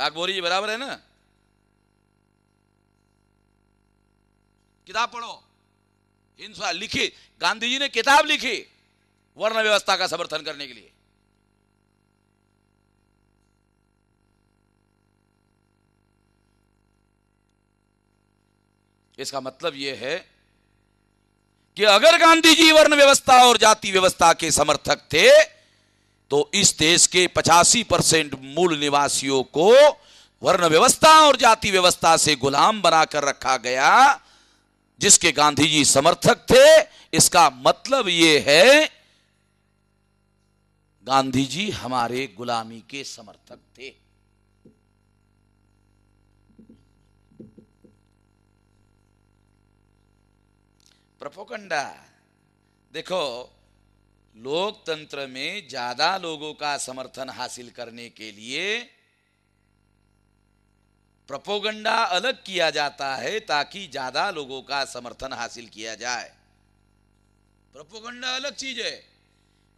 टाक बोरी जी बराबर है ना। किताब पढ़ो, हिंसा लिखी, गांधी जी ने किताब लिखी वर्ण व्यवस्था का समर्थन करने के लिए। इसका मतलब यह है कि अगर गांधी जी वर्ण व्यवस्था और जाति व्यवस्था के समर्थक थे तो इस देश के 85% मूल निवासियों को वर्ण व्यवस्था और जाति व्यवस्था से गुलाम बनाकर रखा गया, जिसके गांधी जी समर्थक थे। इसका मतलब यह है गांधी जी हमारे गुलामी के समर्थक थे। प्रोपोगंडा देखो, लोकतंत्र में ज्यादा लोगों का समर्थन हासिल करने के लिए प्रोपोगंडा अलग किया जाता है ताकि ज्यादा लोगों का समर्थन हासिल किया जाए। प्रोपोगंडा अलग चीज है।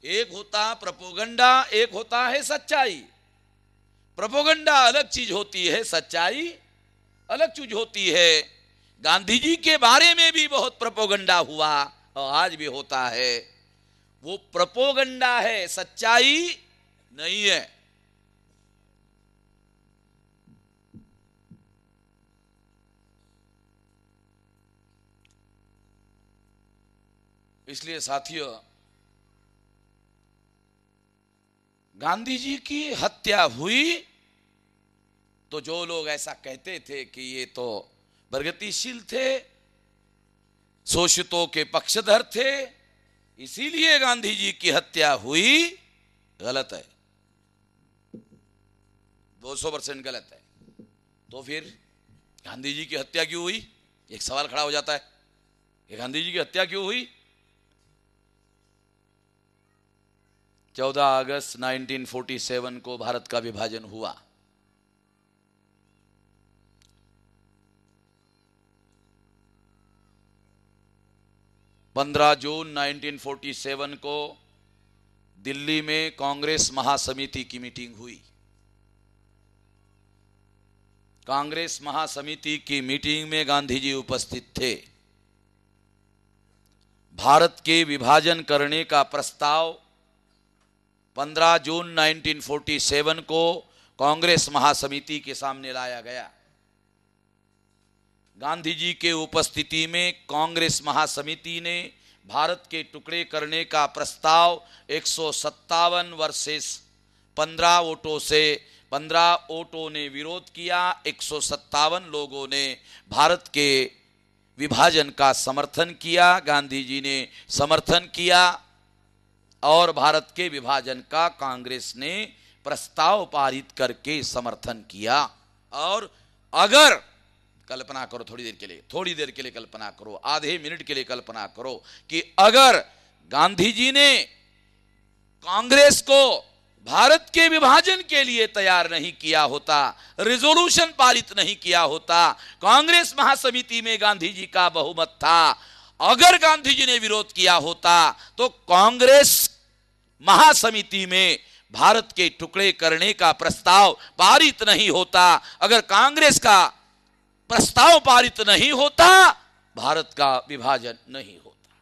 एक होता प्रोपोगंडा, एक होता है सच्चाई। प्रोपोगंडा अलग चीज होती है, सच्चाई अलग चीज होती है। गांधी जी के बारे में भी बहुत प्रोपोगंडा हुआ और आज भी होता है। वो प्रोपोगंडा है, सच्चाई नहीं है। इसलिए साथियों, गांधी जी की हत्या हुई तो जो लोग ऐसा कहते थे कि ये तो प्रगतिशील थे, शोषितों के पक्षधर थे, इसीलिए गांधी जी की हत्या हुई, गलत है, 200% गलत है। तो फिर गांधी जी की हत्या क्यों हुई? एक सवाल खड़ा हो जाता है कि गांधी जी की हत्या क्यों हुई? 14 अगस्त 1947 को भारत का विभाजन हुआ। पंद्रह जून 1947 को दिल्ली में कांग्रेस महासमिति की मीटिंग हुई। कांग्रेस महासमिति की मीटिंग में गांधी जी उपस्थित थे। भारत के विभाजन करने का प्रस्ताव 15 जून 1947 को कांग्रेस महासमिति के सामने लाया गया। गांधी जी के उपस्थिति में कांग्रेस महासमिति ने भारत के टुकड़े करने का प्रस्ताव 157 वर्सेस 15 वोटों से 15 वोटों ने विरोध किया। 157 लोगों ने भारत के विभाजन का समर्थन किया। गांधी जी ने समर्थन किया और भारत के विभाजन का कांग्रेस ने प्रस्ताव पारित करके समर्थन किया। और अगर कल्पना करो, थोड़ी देर के लिए कल्पना करो, आधे मिनट के लिए कल्पना करो कि अगर गांधी जी ने कांग्रेस को भारत के विभाजन के लिए तैयार नहीं किया होता, रिजोल्यूशन पारित नहीं किया होता, कांग्रेस महासमिति में गांधी जी का बहुमत था, अगर गांधी जी ने विरोध किया होता तो कांग्रेस महासमिति में भारत के टुकड़े करने का प्रस्ताव पारित नहीं होता। अगर कांग्रेस का प्रस्ताव पारित नहीं होता, भारत का विभाजन नहीं होता।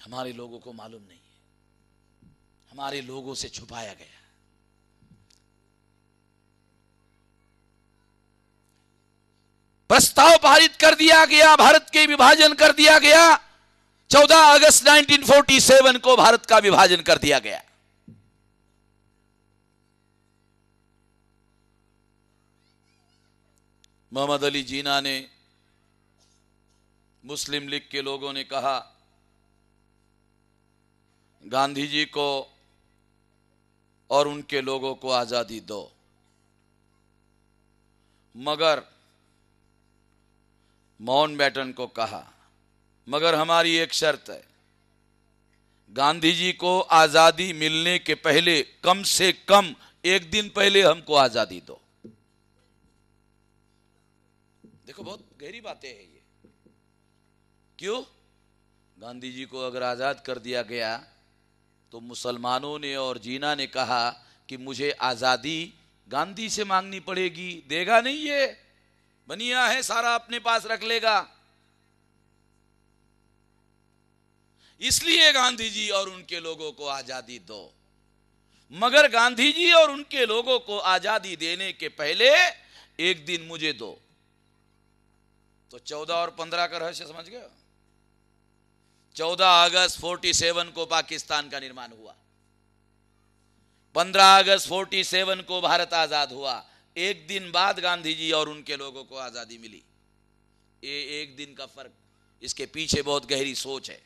हमारे लोगों को मालूम नहीं है, हमारे लोगों से छुपाया गया। प्रस्ताव पारित कर दिया गया, भारत के विभाजन कर दिया गया। 14 अगस्त 1947 को भारत का विभाजन कर दिया गया। मोहम्मद अली जीना ने, मुस्लिम लीग के लोगों ने कहा गांधी जी को और उनके लोगों को आजादी दो, मगर माउंटबेटन को कहा मगर हमारी एक शर्त है, गांधी जी को आजादी मिलने के पहले कम से कम एक दिन पहले हमको आजादी दो। देखो बहुत गहरी बातें हैं ये। क्यों? गांधी जी को अगर आजाद कर दिया गया तो मुसलमानों ने और जीना ने कहा कि मुझे आजादी गांधी से मांगनी पड़ेगी, देगा नहीं, ये बनिया है, सारा अपने पास रख लेगा। इसलिए गांधी जी और उनके लोगों को आजादी दो। मगर गांधी जी और उनके लोगों को आजादी देने के पहले एक दिन मुझे दो। तो 14 और 15 का रहस्य समझ गए? 14 अगस्त 47 को पाकिस्तान का निर्माण हुआ, 15 अगस्त 47 को भारत आजाद हुआ। एक दिन बाद गांधी जी और उनके लोगों को आजादी मिली। ये एक दिन का फर्क, इसके पीछे बहुत गहरी सोच है।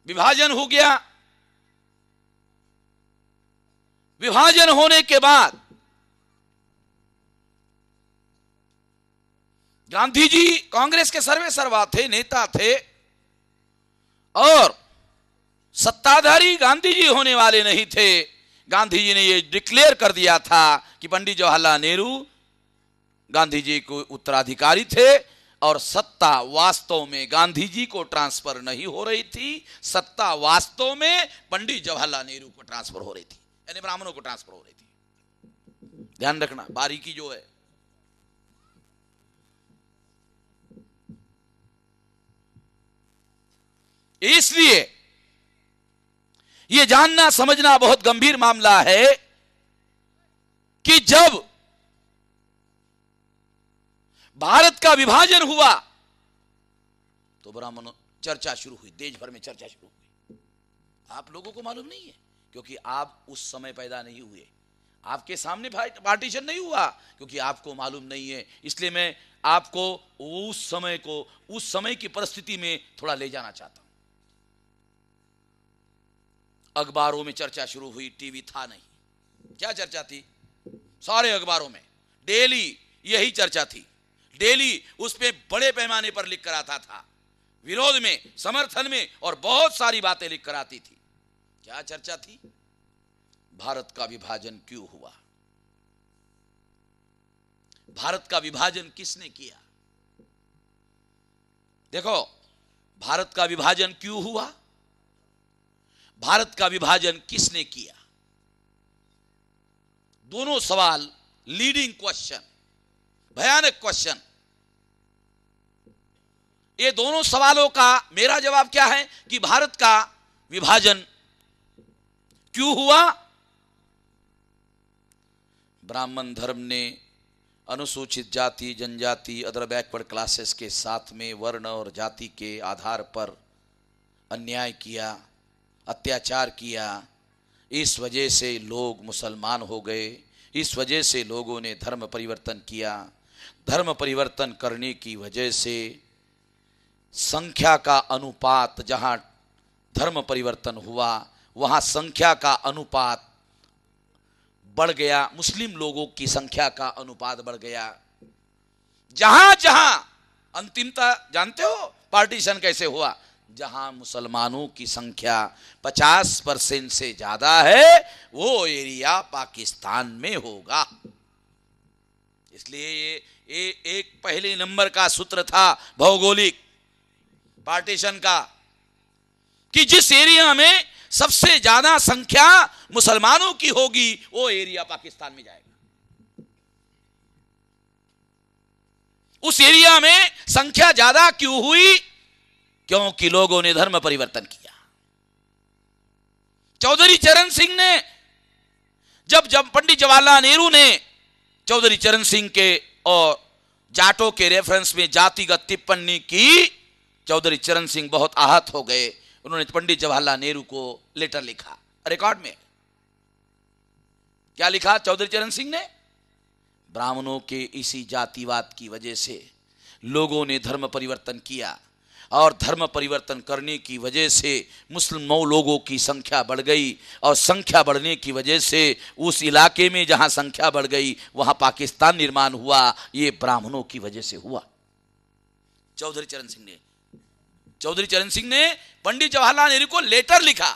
विभाजन हो गया। विभाजन होने के बाद गांधी जी कांग्रेस के सर्वे सर्वा थे, नेता थे, और सत्ताधारी गांधी जी होने वाले नहीं थे। गांधी जी ने यह डिक्लेयर कर दिया था कि पंडित जवाहरलाल नेहरू गांधी जी को उत्तराधिकारी थे, और सत्ता वास्तव में गांधी जी को ट्रांसफर नहीं हो रही थी, सत्ता वास्तव में पंडित जवाहरलाल नेहरू को ट्रांसफर हो रही थी, यानी ब्राह्मणों को ट्रांसफर हो रही थी। ध्यान रखना, बारीकी जो है। इसलिए यह जानना समझना बहुत गंभीर मामला है कि जब भारत का विभाजन हुआ तो ब्राह्मणों चर्चा शुरू हुई, देश भर में चर्चा शुरू हुई। आप लोगों को मालूम नहीं है क्योंकि आप उस समय पैदा नहीं हुए, आपके सामने पार्टीशन नहीं हुआ क्योंकि आपको मालूम नहीं है। इसलिए मैं आपको उस समय की परिस्थिति में थोड़ा ले जाना चाहता हूं। अखबारों में चर्चा शुरू हुई, टीवी था नहीं। क्या चर्चा थी? सारे अखबारों में डेली यही चर्चा थी। डेली उस पे बड़े पैमाने पर लिख कर आता था, विरोध में, समर्थन में, और बहुत सारी बातें लिख कर आती थी। क्या चर्चा थी? भारत का विभाजन क्यों हुआ? भारत का विभाजन किसने किया? देखो, भारत का विभाजन क्यों हुआ, भारत का विभाजन किसने किया, दोनों सवाल लीडिंग क्वेश्चन, भयानक क्वेश्चन। ये दोनों सवालों का मेरा जवाब क्या है कि भारत का विभाजन क्यों हुआ? ब्राह्मण धर्म ने अनुसूचित जाति, जनजाति, अदर बैकवर्ड क्लासेस के साथ में वर्ण और जाति के आधार पर अन्याय किया, अत्याचार किया। इस वजह से लोग मुसलमान हो गए, इस वजह से लोगों ने धर्म परिवर्तन किया। धर्म परिवर्तन करने की वजह से संख्या का अनुपात, जहां धर्म परिवर्तन हुआ वहां संख्या का अनुपात बढ़ गया, मुस्लिम लोगों की संख्या का अनुपात बढ़ गया। जहां जहां अंतिमता जानते हो पार्टीशन कैसे हुआ? जहां मुसलमानों की संख्या 50% से ज्यादा है वो एरिया पाकिस्तान में होगा। इसलिए ये एक पहले नंबर का सूत्र था भौगोलिक पार्टीशन का कि जिस एरिया में सबसे ज्यादा संख्या मुसलमानों की होगी वो एरिया पाकिस्तान में जाएगा। उस एरिया में संख्या ज्यादा क्यों हुई? क्योंकि लोगों ने धर्म परिवर्तन किया। चौधरी चरण सिंह ने जब पंडित जवाहरलाल नेहरू ने चौधरी चरण सिंह के और जाटों के रेफरेंस में जातिगत टिप्पणी की, चौधरी चरण सिंह बहुत आहत हो गए। उन्होंने पंडित जवाहरलाल नेहरू को लेटर लिखा, रिकॉर्ड में क्या लिखा चौधरी चरण सिंह ने? ब्राह्मणों के इसी जातिवाद की वजह से लोगों ने धर्म परिवर्तन किया, और धर्म परिवर्तन करने की वजह से मुस्लिम लोगों की संख्या बढ़ गई, और संख्या बढ़ने की वजह से उस इलाके में जहां संख्या बढ़ गई वहां पाकिस्तान निर्माण हुआ। ये ब्राह्मणों की वजह से हुआ। चौधरी चरण सिंह ने पंडित जवाहरलाल नेहरू को लेटर लिखा